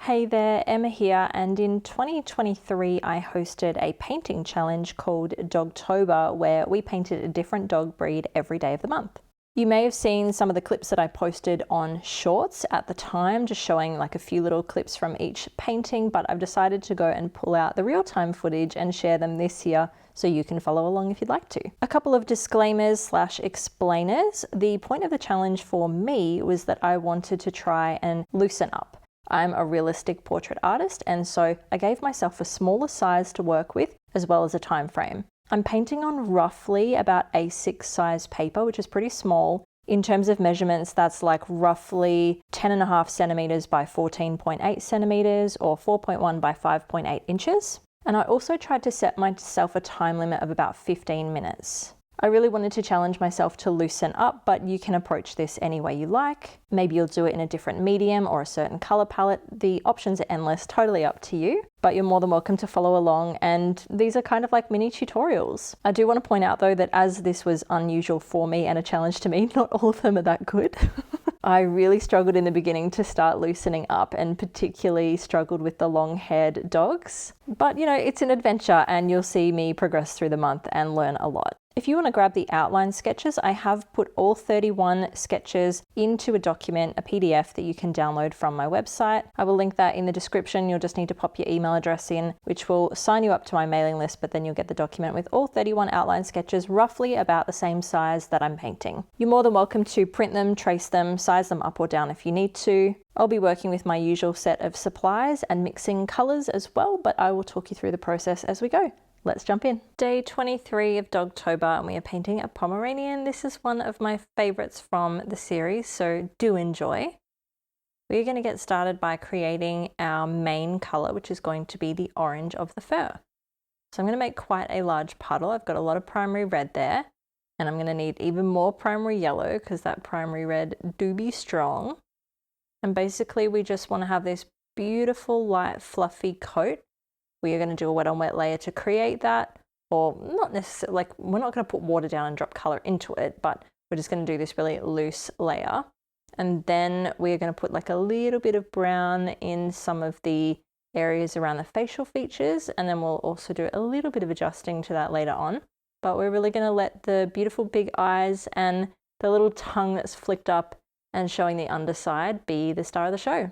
Hey there, Emma here, and in 2023 I hosted a painting challenge called Dogtober where we painted a different dog breed every day of the month. You may have seen some of the clips that I posted on Shorts at the time, just showing like a few little clips from each painting, but I've decided to go and pull out the real-time footage and share them this year so you can follow along if you'd like to. A couple of disclaimers/explainers. The point of the challenge for me was that I wanted to try and loosen up. I'm a realistic portrait artist, and so I gave myself a smaller size to work with as well as a time frame. I'm painting on roughly about A6 size paper, which is pretty small. In terms of measurements, that's like roughly 10.5 centimeters by 14.8 centimeters or 4.1 by 5.8 inches. And I also tried to set myself a time limit of about 15 minutes. I really wanted to challenge myself to loosen up, but you can approach this any way you like. Maybe you'll do it in a different medium or a certain color palette. The options are endless, totally up to you, but you're more than welcome to follow along, and these are kind of like mini tutorials. I do want to point out though that as this was unusual for me and a challenge to me, not all of them are that good. I really struggled in the beginning to start loosening up, and particularly struggled with the long-haired dogs. But you know, it's an adventure and you'll see me progress through the month and learn a lot. If you want to grab the outline sketches, I have put all 31 sketches into a document, a PDF that you can download from my website. I will link that in the description. You'll just need to pop your email address in, which will sign you up to my mailing list, but then you'll get the document with all 31 outline sketches, roughly about the same size that I'm painting. You're more than welcome to print them, trace them, size them up or down if you need to. I'll be working with my usual set of supplies and mixing colors as well, but I will talk you through the process as we go. Let's jump in. Day 23 of Dogtober, and we are painting a Pomeranian. This is one of my favorites from the series, so do enjoy. We're going to get started by creating our main color, which is going to be the orange of the fur. So I'm going to make quite a large puddle. I've got a lot of primary red there, and I'm going to need even more primary yellow because that primary red do be strong. And basically we just want to have this beautiful light fluffy coat. We are going to do a wet on wet layer to create that, or not necessarily, like we're not going to put water down and drop color into it, but we're just going to do this really loose layer. And then we're going to put like a little bit of brown in some of the areas around the facial features, and then we'll also do a little bit of adjusting to that later on. But we're really going to let the beautiful big eyes and the little tongue that's flicked up and showing the underside be the star of the show.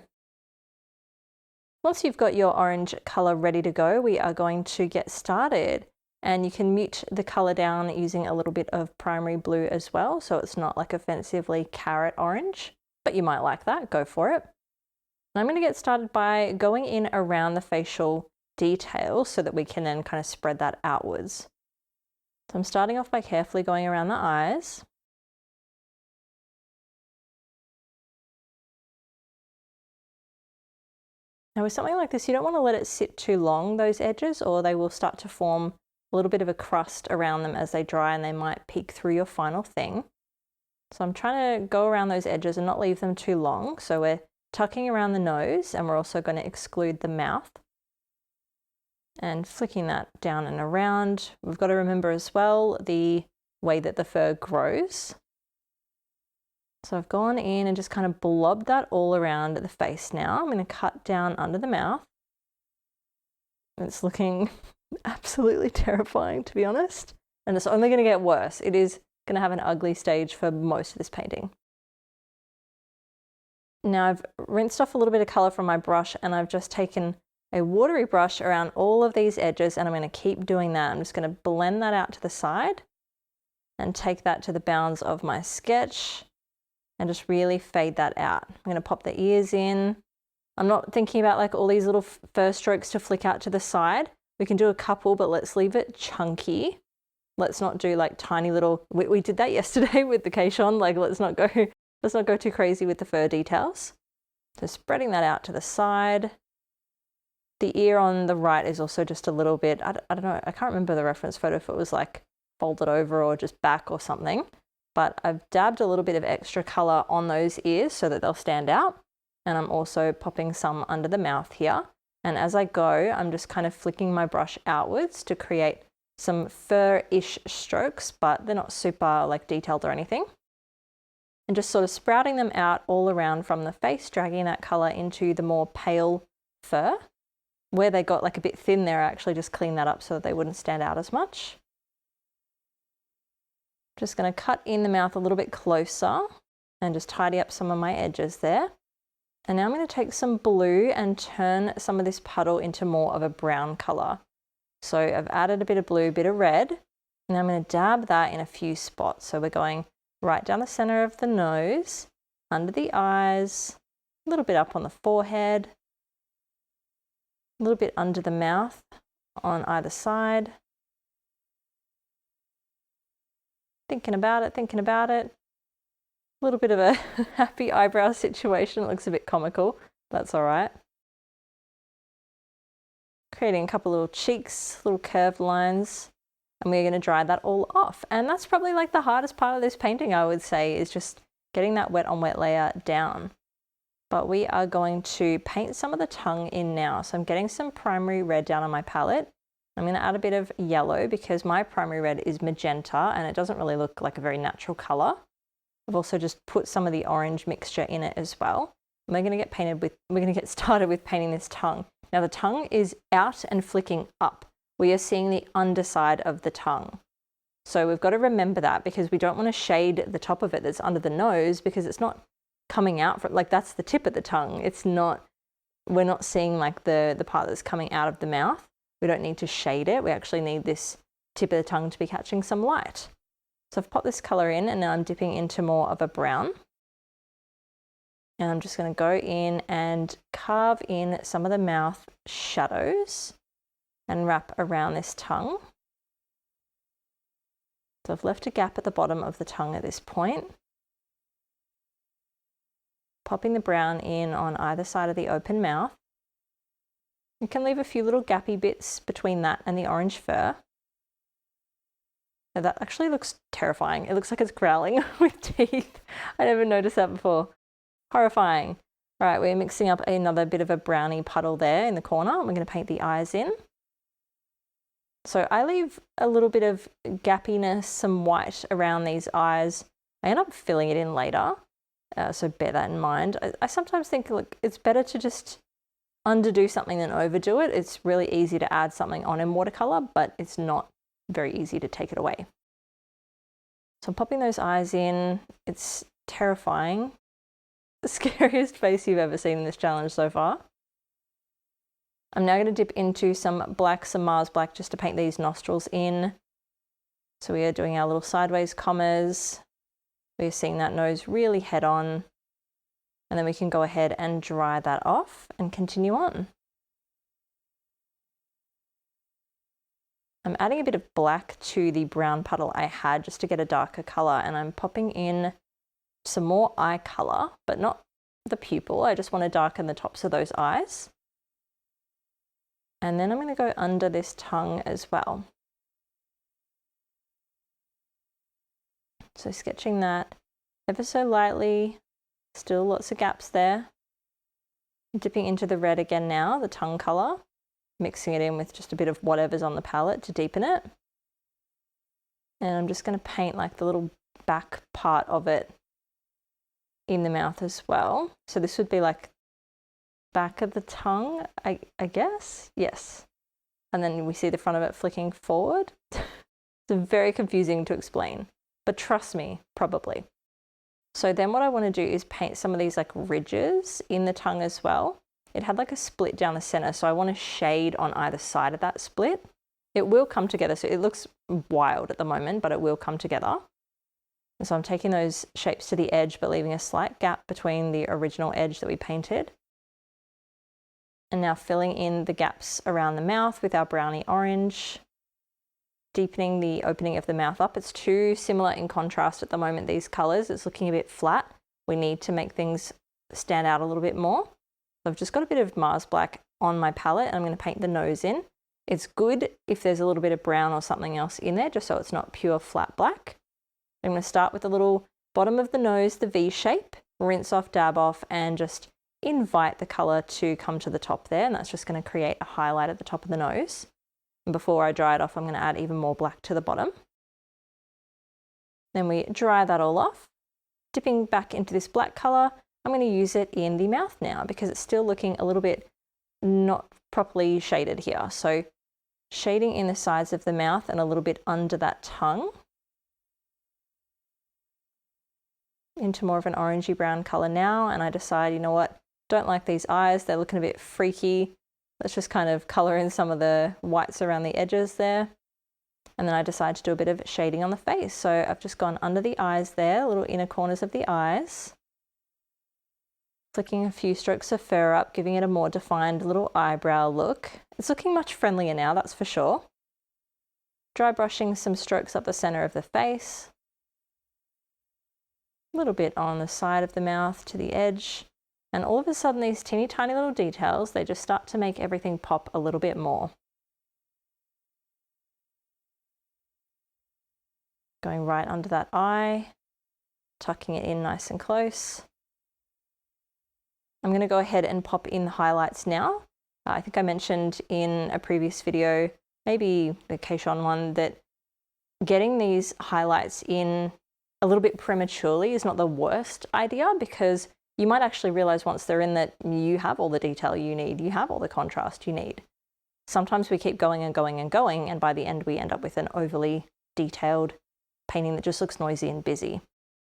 Once you've got your orange color ready to go, we are going to get started, and you can mute the color down using a little bit of primary blue as well, so it's not like offensively carrot orange, but you might like that, go for it. And I'm going to get started by going in around the facial details so that we can then kind of spread that outwards. So I'm starting off by carefully going around the eyes. Now with something like this, you don't want to let it sit too long, those edges, or they will start to form a little bit of a crust around them as they dry, and they might peek through your final thing. So I'm trying to go around those edges and not leave them too long. So we're tucking around the nose, and we're also going to exclude the mouth and flicking that down and around. We've got to remember as well the way that the fur grows. So I've gone in and just kind of blobbed that all around the face now. I'm going to cut down under the mouth. It's looking absolutely terrifying, to be honest. And it's only going to get worse. It is going to have an ugly stage for most of this painting. Now I've rinsed off a little bit of color from my brush, and I've just taken a watery brush around all of these edges, and I'm going to keep doing that. I'm just going to blend that out to the side and take that to the bounds of my sketch. And just really fade that out. I'm going to pop the ears in. I'm not thinking about like all these little fur strokes to flick out to the side. We can do a couple, but let's leave it chunky. Let's not do like tiny little, we did that yesterday with the caisson. Like let's not go too crazy with the fur details. So spreading that out to the side. The ear on the right is also just a little bit, I don't know, I can't remember the reference photo if it was like folded over or just back or something. But I've dabbed a little bit of extra color on those ears so that they'll stand out. And I'm also popping some under the mouth here. And as I go, I'm just kind of flicking my brush outwards to create some fur-ish strokes, but they're not super like detailed or anything. And just sort of sprouting them out all around from the face, dragging that color into the more pale fur. Where they got like a bit thin there, I actually just cleaned that up so that they wouldn't stand out as much. Just going to cut in the mouth a little bit closer and just tidy up some of my edges there. And now I'm going to take some blue and turn some of this puddle into more of a brown colour. So I've added a bit of blue, a bit of red, and I'm going to dab that in a few spots. So we're going right down the centre of the nose, under the eyes, a little bit up on the forehead, a little bit under the mouth on either side. Thinking about it, thinking about it. A little bit of a happy eyebrow situation. It looks a bit comical. That's all right. Creating a couple little cheeks, little curved lines, and we're going to dry that all off. And that's probably like the hardest part of this painting, I would say, is just getting that wet on wet layer down. But we are going to paint some of the tongue in now. So I'm getting some primary red down on my palette. I'm going to add a bit of yellow because my primary red is magenta and it doesn't really look like a very natural colour. I've also just put some of the orange mixture in it as well. And we're going to get started with painting this tongue. Now the tongue is out and flicking up. We are seeing the underside of the tongue. So we've got to remember that because we don't want to shade the top of it that's under the nose because it's not coming out, like that's the tip of the tongue. It's not, we're not seeing like the part that's coming out of the mouth. We don't need to shade it. We actually need this tip of the tongue to be catching some light. So I've popped this colour in and now I'm dipping into more of a brown. And I'm just going to go in and carve in some of the mouth shadows and wrap around this tongue. So I've left a gap at the bottom of the tongue at this point. Popping the brown in on either side of the open mouth. You can leave a few little gappy bits between that and the orange fur. Now that actually looks terrifying. It looks like it's growling with teeth. I never noticed that before. Horrifying. All right, we're mixing up another bit of a brownie puddle there in the corner. We're going to paint the eyes in. So I leave a little bit of gappiness, some white around these eyes. I end up filling it in later, so bear that in mind. I sometimes think, look, it's better to just underdo something than overdo it. It's really easy to add something on in watercolour, but it's not very easy to take it away. So I'm popping those eyes in. It's terrifying. The scariest face you've ever seen in this challenge so far. I'm now going to dip into some black, some Mars black, just to paint these nostrils in. So we are doing our little sideways commas. We're seeing that nose really head on. And then we can go ahead and dry that off and continue on. I'm adding a bit of black to the brown puddle I had just to get a darker colour, and I'm popping in some more eye colour, but not the pupil. I just want to darken the tops of those eyes. And then I'm going to go under this tongue as well. So sketching that ever so lightly, still lots of gaps there. Dipping into the red again now, the tongue colour, mixing it in with just a bit of whatever's on the palette to deepen it. And I'm just going to paint like the little back part of it in the mouth as well. So this would be like back of the tongue, I guess. Yes. And then we see the front of it flicking forward. It's very confusing to explain, but trust me, probably. So then what I want to do is paint some of these like ridges in the tongue as well. It had like a split down the center, so I want to shade on either side of that split. It will come together, so it looks wild at the moment, but it will come together. And so I'm taking those shapes to the edge, but leaving a slight gap between the original edge that we painted. And now filling in the gaps around the mouth with our brownie orange, deepening the opening of the mouth up. It's too similar in contrast at the moment, these colors. It's looking a bit flat. We need to make things stand out a little bit more. So I've just got a bit of Mars black on my palette and I'm going to paint the nose in. It's good if there's a little bit of brown or something else in there, just so it's not pure flat black. I'm going to start with the little bottom of the nose, the V shape, rinse off, dab off, and just invite the color to come to the top there. And that's just going to create a highlight at the top of the nose. And before I dry it off, I'm going to add even more black to the bottom. Then we dry that all off. Dipping back into this black color, I'm going to use it in the mouth now because it's still looking a little bit not properly shaded here. So shading in the sides of the mouth and a little bit under that tongue into more of an orangey brown color now. And I decide, you know what, don't like these eyes, they're looking a bit freaky. Let's just kind of color in some of the whites around the edges there. And then I decide to do a bit of shading on the face. So I've just gone under the eyes there, little inner corners of the eyes. Flicking a few strokes of fur up, giving it a more defined little eyebrow look. It's looking much friendlier now, that's for sure. Dry brushing some strokes up the center of the face. A little bit on the side of the mouth to the edge. And all of a sudden these teeny tiny little details, they just start to make everything pop a little bit more. Going right under that eye, tucking it in nice and close. I'm going to go ahead and pop in the highlights now. I think I mentioned in a previous video, maybe the Keishon one, that getting these highlights in a little bit prematurely is not the worst idea, because you might actually realize once they're in that you have all the detail you need, you have all the contrast you need. Sometimes we keep going and going and going, and by the end we end up with an overly detailed painting that just looks noisy and busy.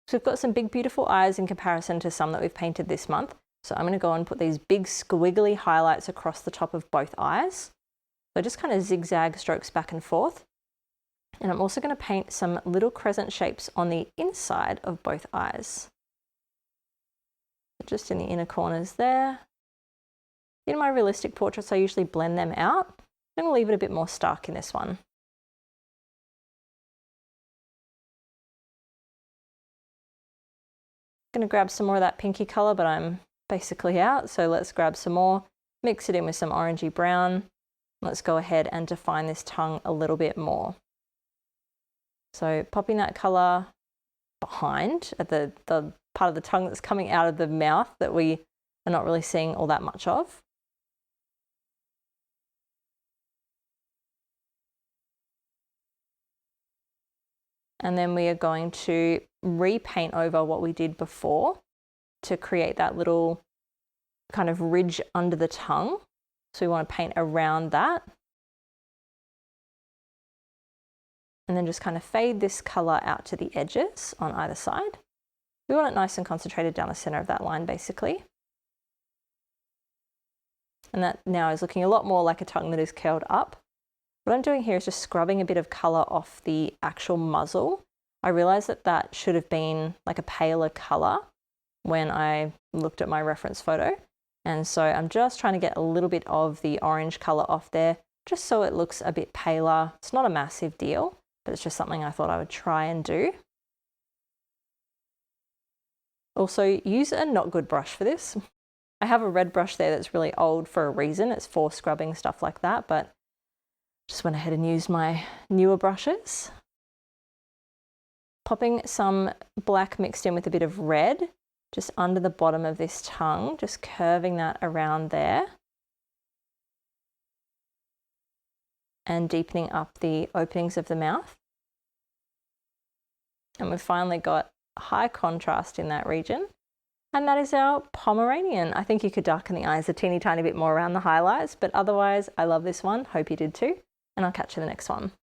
So we've got some big beautiful eyes in comparison to some that we've painted this month. So I'm going to go and put these big squiggly highlights across the top of both eyes. So just kind of zigzag strokes back and forth. And I'm also going to paint some little crescent shapes on the inside of both eyes. Just in the inner corners there. In my realistic portraits, I usually blend them out. I'm going to leave it a bit more stark in this one. I'm going to grab some more of that pinky color, but I'm basically out. So let's grab some more, mix it in with some orangey brown. Let's go ahead and define this tongue a little bit more. So popping that color behind at the part of the tongue that's coming out of the mouth that we are not really seeing all that much of. And then we are going to repaint over what we did before to create that little kind of ridge under the tongue. So we want to paint around that. And then just kind of fade this color out to the edges on either side. We want it nice and concentrated down the center of that line, basically. And that now is looking a lot more like a tongue that is curled up. What I'm doing here is just scrubbing a bit of color off the actual muzzle. I realized that that should have been like a paler color when I looked at my reference photo. And so I'm just trying to get a little bit of the orange color off there, just so it looks a bit paler. It's not a massive deal, but it's just something I thought I would try and do. Also, use a not good brush for this. I have a red brush there that's really old for a reason. It's for scrubbing, stuff like that, but just went ahead and used my newer brushes. Popping some black mixed in with a bit of red, just under the bottom of this tongue, just curving that around there. And deepening up the openings of the mouth. And we've finally got high contrast in that region. And that is our Pomeranian. I think you could darken the eyes a teeny tiny bit more around the highlights, but otherwise I love this one. Hope you did too. And I'll catch you in the next one.